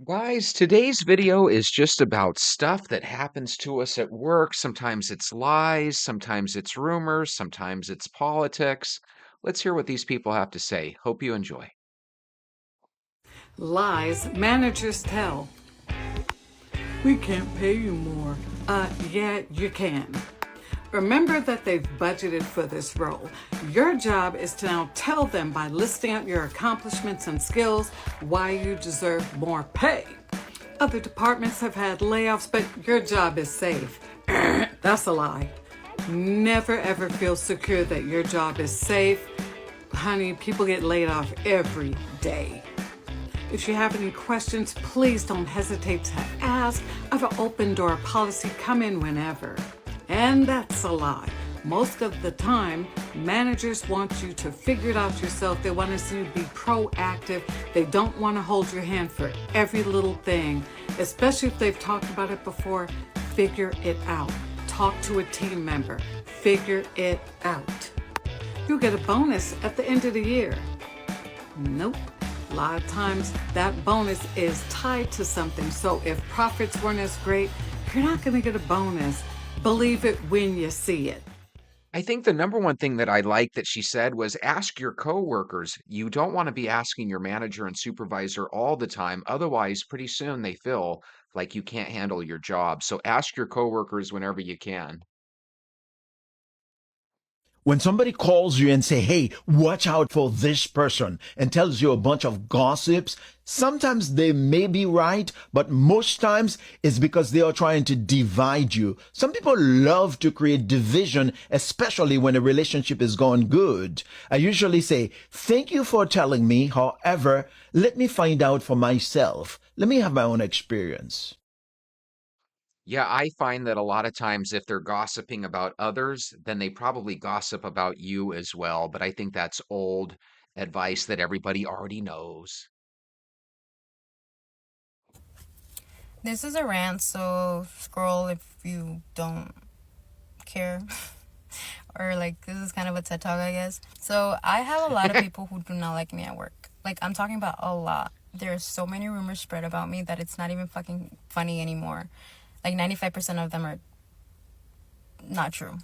Guys, today's video is just about stuff that happens to us at work. Sometimes it's lies, sometimes it's rumors, sometimes it's politics. Let's hear what these people have to say. Hope you enjoy. Lies managers tell. We can't pay you more. Yeah, you can. Remember that they've budgeted for this role. Your job is to now tell them by listing out your accomplishments and skills why you deserve more pay. Other departments have had layoffs, but your job is safe. That's a lie. Never ever feel secure that your job is safe. Honey, people get laid off every day. If you have any questions, please don't hesitate to ask. I have an open door policy. Come in whenever. And that's a lie. Most of the time, managers want you to figure it out yourself. They want to see you be proactive. They don't want to hold your hand for every little thing, especially if they've talked about it before. Figure it out. Talk to a team member. Figure it out. You'll get a bonus at the end of the year. Nope. A lot of times that bonus is tied to something. So if profits weren't as great, you're not going to get a bonus. Believe it when you see it. I think the number one thing that I like that she said was ask your coworkers. You don't want to be asking your manager and supervisor all the time. Otherwise, pretty soon they feel like you can't handle your job. So ask your coworkers whenever you can. When somebody calls you and say, hey, watch out for this person and tells you a bunch of gossips, sometimes they may be right, but most times it's because they are trying to divide you. Some people love to create division, especially when a relationship is going good. I usually say, thank you for telling me. However, let me find out for myself. Let me have my own experience. Yeah, I find that a lot of times if they're gossiping about others, then they probably gossip about you as well. But I think that's old advice that everybody already knows. This is a rant, so scroll if you don't care. Or like this is kind of a TED talk, I guess. So I have a lot of people who do not like me at work. Like I'm talking about a lot. There's so many rumors spread about me that it's not even fucking funny anymore. Like 95% of them are not true.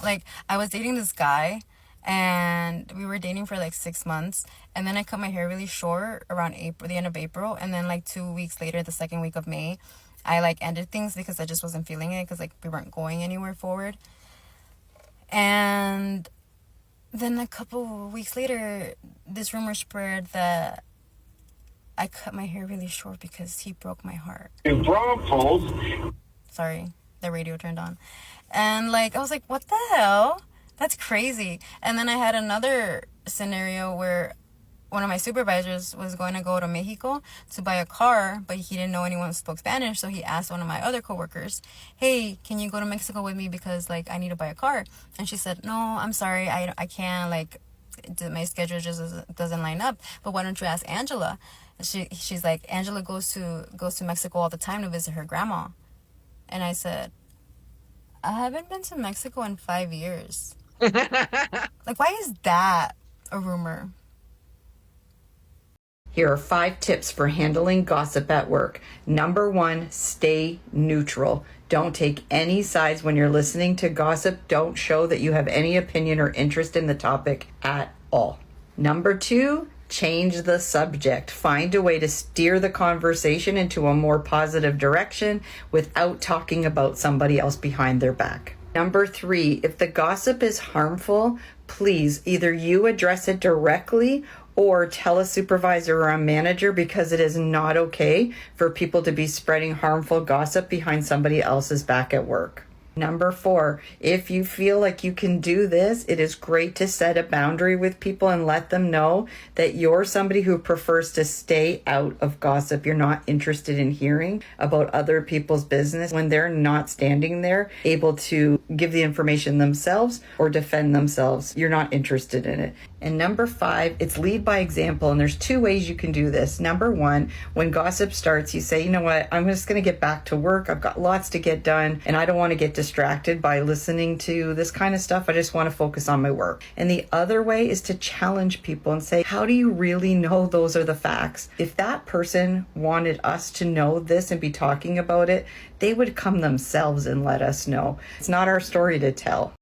Like I was dating this guy and we were dating for like 6 months, and then I cut my hair really short around April, the end of April, and then like 2 weeks later, the second week of May, I like ended things because I just wasn't feeling it because like we weren't going anywhere forward. And then a couple of weeks later, this rumor spread that I cut my hair really short because he broke my heart. Sorry, the radio turned on. And like I was like, what the hell? That's crazy. And then I had another scenario where one of my supervisors was going to go to Mexico to buy a car, but he didn't know anyone who spoke Spanish. So he asked one of my other coworkers, hey, can you go to Mexico with me because like I need to buy a car? And she said, no, I'm sorry, I can't, like my schedule just doesn't line up. But why don't you ask Angela? She's like, Angela goes to Mexico all the time to visit her grandma. And I said, I haven't been to Mexico in 5 years. Like, why is that a rumor? Here are 5 tips for handling gossip at work. Number 1, stay neutral. Don't take any sides when you're listening to gossip. Don't show that you have any opinion or interest in the topic at all. Number 2, change the subject. Find a way to steer the conversation into a more positive direction without talking about somebody else behind their back. Number 3, if the gossip is harmful, please either you address it directly or tell a supervisor or a manager, because it is not okay for people to be spreading harmful gossip behind somebody else's back at work. Number 4, if you feel like you can do this, it is great to set a boundary with people and let them know that you're somebody who prefers to stay out of gossip. You're not interested in hearing about other people's business when they're not standing there able to give the information themselves or defend themselves. You're not interested in it. And number 5, it's lead by example. And there's 2 ways you can do this. Number 1, when gossip starts, you say, you know what, I'm just going to get back to work. I've got lots to get done and I don't want to get distracted by listening to this kind of stuff. I just want to focus on my work. And the other way is to challenge people and say, how do you really know those are the facts? If that person wanted us to know this and be talking about it, they would come themselves and let us know. It's not our story to tell.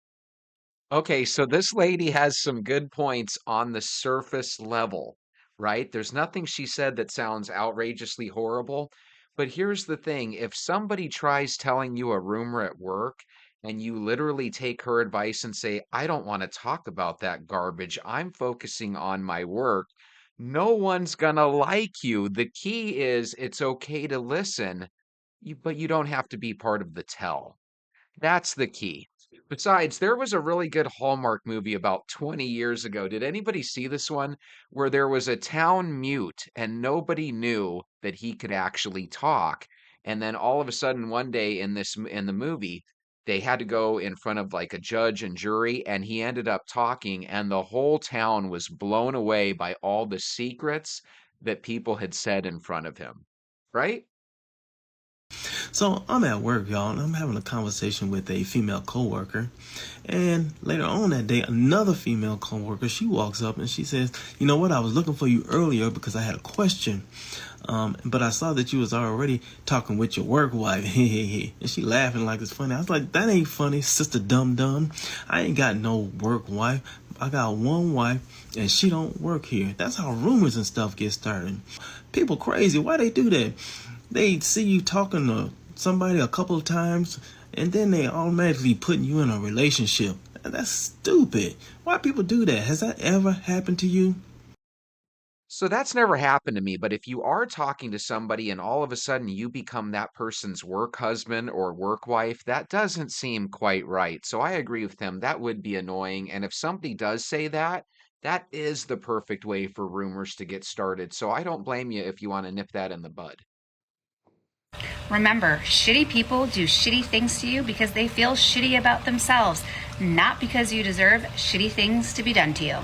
Okay, so this lady has some good points on the surface level, right? There's nothing she said that sounds outrageously horrible. But here's the thing, if somebody tries telling you a rumor at work and you literally take her advice and say, I don't want to talk about that garbage, I'm focusing on my work, no one's gonna like you. The key is it's okay to listen, but you don't have to be part of the tell. That's the key. Besides, there was a really good Hallmark movie about 20 years ago. Did anybody see this one? Where there was a town mute and nobody knew that he could actually talk. And then all of a sudden one day in the movie, they had to go in front of like a judge and jury and he ended up talking and the whole town was blown away by all the secrets that people had said in front of him. Right? So I'm at work, y'all, and I'm having a conversation with a female coworker. And later on that day, another female coworker, she walks up and she says, "You know what? I was looking for you earlier because I had a question. But I saw that you was already talking with your work wife." And she laughing like it's funny. I was like, "That ain't funny, sister dum dum. I ain't got no work wife. I got one wife and she don't work here." That's how rumors and stuff get started. People crazy. Why they do that? They see you talking to somebody a couple of times and then they automatically putting you in a relationship. And that's stupid. Why people do that? Has that ever happened to you? So that's never happened to me, but if you are talking to somebody and all of a sudden you become that person's work husband or work wife, that doesn't seem quite right. So I agree with him. That would be annoying. And if somebody does say that, that is the perfect way for rumors to get started. So I don't blame you if you want to nip that in the bud. Remember, shitty people do shitty things to you because they feel shitty about themselves, not because you deserve shitty things to be done to you.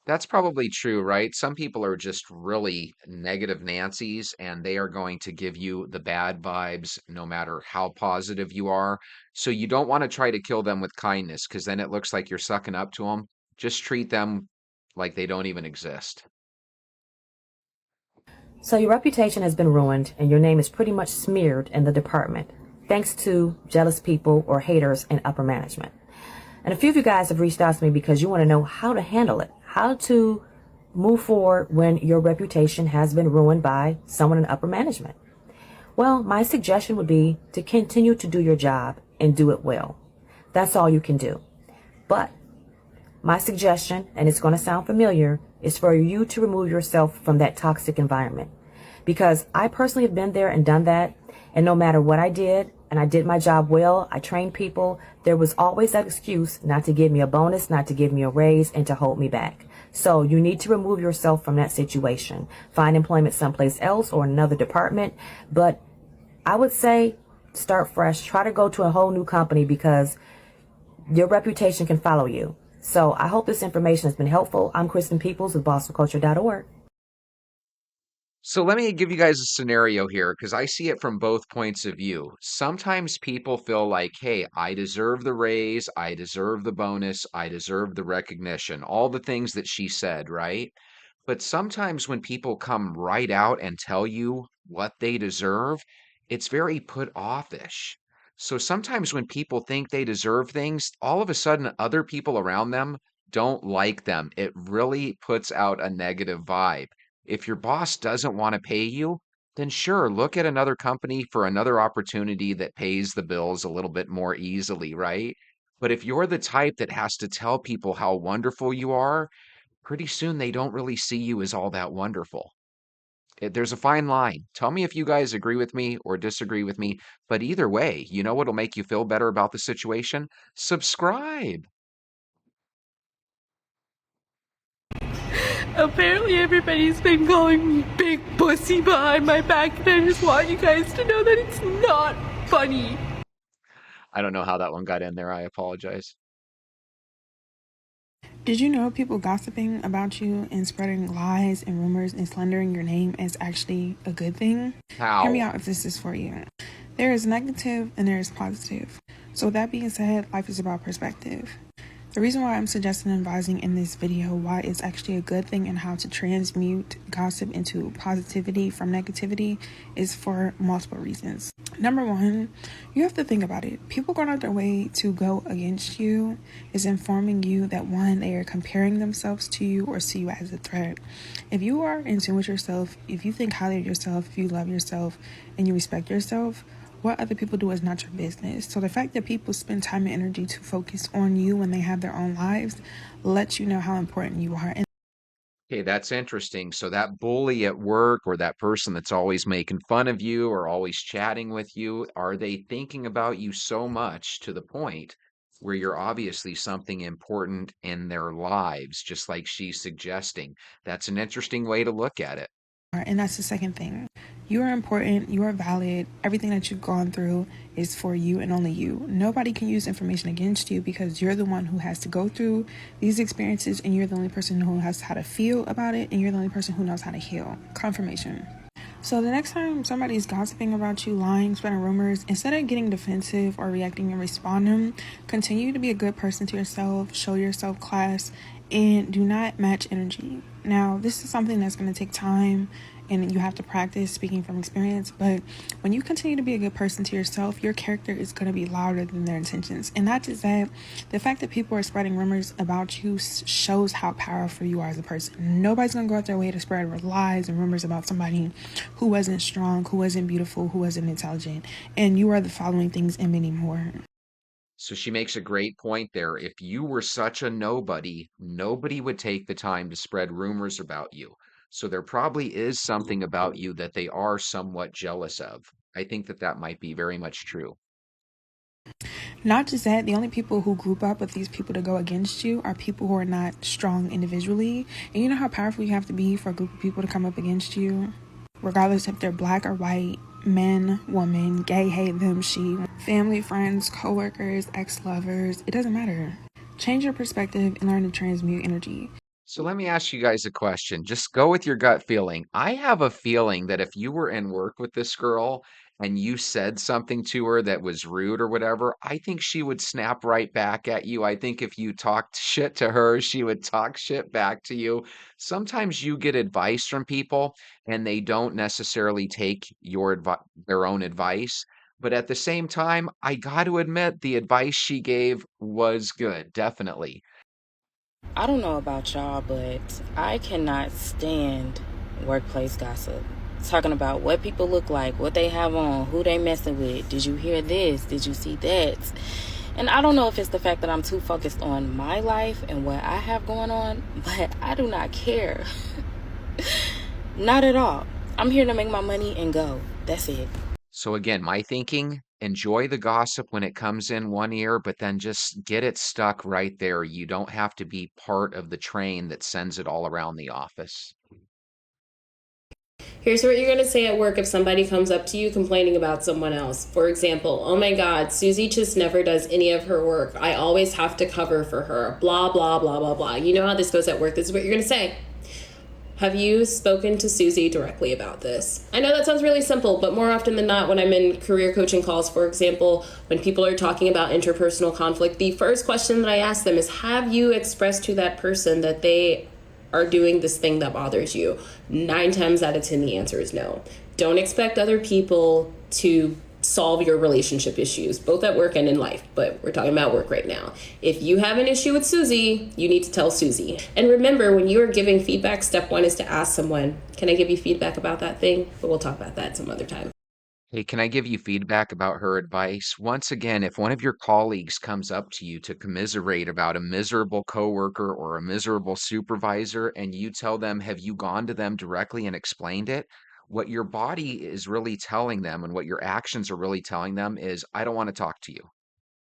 That's probably true, right? Some people are just really negative Nancy's and they are going to give you the bad vibes no matter how positive you are. So you don't want to try to kill them with kindness because then it looks like you're sucking up to them. Just treat them like they don't even exist. So your reputation has been ruined and your name is pretty much smeared in the department, thanks to jealous people or haters in upper management. And a few of you guys have reached out to me because you want to know how to handle it, how to move forward when your reputation has been ruined by someone in upper management. Well, my suggestion would be to continue to do your job and do it well. That's all you can do. But my suggestion, and it's going to sound familiar, is for you to remove yourself from that toxic environment. Because I personally have been there and done that, and no matter what I did, and I did my job well, I trained people, there was always that excuse not to give me a bonus, not to give me a raise, and to hold me back. So you need to remove yourself from that situation. Find employment someplace else or another department. But I would say start fresh. Try to go to a whole new company because your reputation can follow you. So I hope this information has been helpful. I'm Kristen Peoples with BostonCulture.org. So let me give you guys a scenario here because I see it from both points of view. Sometimes people feel like, hey, I deserve the raise, I deserve the bonus, I deserve the recognition, all the things that she said, right? But sometimes when people come right out and tell you what they deserve, it's very put offish. So sometimes when people think they deserve things, all of a sudden other people around them don't like them. It really puts out a negative vibe. If your boss doesn't want to pay you, then sure, look at another company for another opportunity that pays the bills a little bit more easily, right? But if you're the type that has to tell people how wonderful you are, pretty soon they don't really see you as all that wonderful. There's a fine line. Tell me if you guys agree with me or disagree with me. But either way, you know what'll make you feel better about the situation? Subscribe. Apparently everybody's been calling me big pussy behind my back, and I just want you guys to know that it's not funny. I don't know how that one got in there. I apologize. Did you know people gossiping about you and spreading lies and rumors and slandering your name is actually a good thing? Hear me How? out if this is for you. There is negative and there is positive. So, with that being said, life is about perspective. The reason why I'm suggesting and advising in this video why it's actually a good thing and how to transmute gossip into positivity from negativity is for multiple reasons. Number one, you have to think about it. People going out their way to go against you is informing you that one, they are comparing themselves to you or see you as a threat. If you are in tune with yourself, if you think highly of yourself, if you love yourself and you respect yourself, what other people do is not your business. So the fact that people spend time and energy to focus on you when they have their own lives lets you know how important you are. And Okay, that's interesting. So that bully at work or that person that's always making fun of you or always chatting with you, are they thinking about you so much to the point where you're obviously something important in their lives, just like she's suggesting? That's an interesting way to look at it. that's the second thing. You are important, you are valid. Everything that you've gone through is for you and only you. Nobody can use information against you because you're the one who has to go through these experiences and you're the only person who has how to feel about it and you're the only person who knows how to heal. Confirmation. So the next time somebody's gossiping about you, lying, spreading rumors, instead of getting defensive or reacting and responding, continue to be a good person to yourself, show yourself class, and do not match energy. Now, this is something that's going to take time and you have to practice speaking from experience, but when you continue to be a good person to yourself, your character is going to be louder than their intentions. And not just that, the fact that people are spreading rumors about you shows how powerful you are as a person. Nobody's going to go out their way to spread lies and rumors about somebody who wasn't strong, who wasn't beautiful, who wasn't intelligent. And you are the following things and many more. So she makes a great point there. If you were such a nobody, nobody would take the time to spread rumors about you. So there probably is something about you that they are somewhat jealous of. I think that that might be very much true. Not just that, the only people who group up with these people to go against you are people who are not strong individually. And you know how powerful you have to be for a group of people to come up against you? Regardless if they're black or white, men, woman, gay, hate them, she, family, friends, coworkers, ex-lovers, it doesn't matter. Change your perspective and learn to transmute energy. So let me ask you guys a question. Just go with your gut feeling. I have a feeling that if you were in work with this girl and you said something to her that was rude or whatever, I think she would snap right back at you. I think if you talked shit to her, she would talk shit back to you. Sometimes you get advice from people and they don't necessarily take their own advice. But at the same time, I got to admit the advice she gave was good, definitely. I don't know about y'all, but I cannot stand workplace gossip. Talking about what people look like, what they have on, who they messing with. Did you hear this? Did you see that? And I don't know if it's the fact that I'm too focused on my life and what I have going on, but I do not care. Not at all. I'm here to make my money and go. That's it. So again, my thinking, enjoy the gossip when it comes in one ear, but then just get it stuck right there. You don't have to be part of the train that sends it all around the office. Here's what you're going to say at work if somebody comes up to you complaining about someone else. For example, oh my God, Susie just never does any of her work. I always have to cover for her. Blah, blah, blah, blah, blah. You know how this goes at work. This is what you're going to say. Have you spoken to Susie directly about this? I know that sounds really simple, but more often than not, when I'm in career coaching calls, for example, when people are talking about interpersonal conflict, the first question that I ask them is, have you expressed to that person that they are doing this thing that bothers you? 9 times out of 10, the answer is no. Don't expect other people to solve your relationship issues, both at work and in life, but we're talking about work right now. If you have an issue with Susie, you need to tell Susie. And remember, when you are giving feedback, step 1 is to ask someone, can I give you feedback about that thing? But we'll talk about that some other time. Hey, can I give you feedback about her advice? Once again, if one of your colleagues comes up to you to commiserate about a miserable coworker or a miserable supervisor, and you tell them, have you gone to them directly and explained it? What your body is really telling them and what your actions are really telling them is, I don't want to talk to you.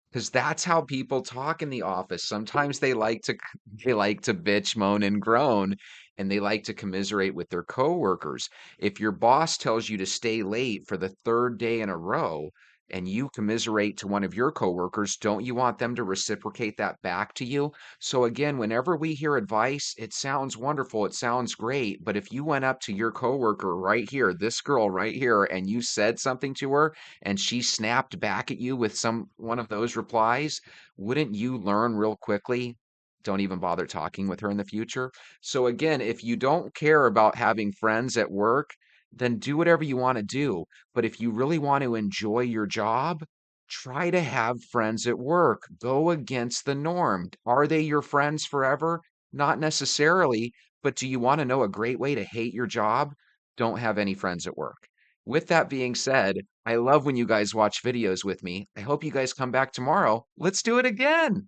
Because that's how people talk in the office. Sometimes they like to they like to bitch, moan, and groan, and they like to commiserate with their coworkers. If your boss tells you to stay late for the third day in a row, and you commiserate to one of your coworkers, don't you want them to reciprocate that back to you? So again, whenever we hear advice, it sounds wonderful, it sounds great, but if you went up to your coworker right here, this girl right here, and you said something to her and she snapped back at you with one of those replies, wouldn't you learn real quickly? Don't even bother talking with her in the future. So again, if you don't care about having friends at work, then do whatever you want to do. But if you really want to enjoy your job, try to have friends at work. Go against the norm. Are they your friends forever? Not necessarily, but do you want to know a great way to hate your job? Don't have any friends at work. With that being said, I love when you guys watch videos with me. I hope you guys come back tomorrow. Let's do it again.